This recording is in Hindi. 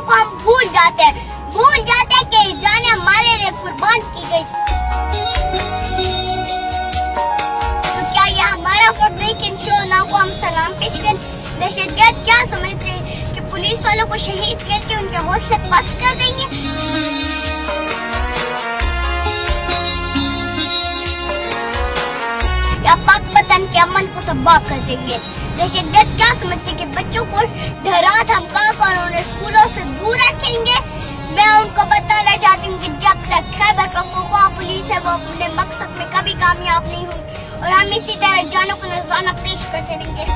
को हम भूल जाते हैं कि जाने हमारे लिए कुर्बान की गई। तो क्या यह हमारा फर्ज है कि इन शोहदाओं को हम सलाम पेश करें? दहशतगर्द क्या समझते हैं कि पुलिस वालों को शहीद करके उनके हौसले पस्त कर देंगे? या पाक वतन के अमन को तबाह कर देंगे? दहशतगर्द क्या समझते कि बच्चों को डरा धमका कर उन्हें स्कूलों से दूर रखेंगे? मैं उनको बताना चाहती हूँ कि जब तक खैबर पख्तूनख्वा पुलिस है वो अपने मकसद में कभी कामयाब नहीं हुई और हम इसी तरह जानों को नजराना पेश करते रहेंगे।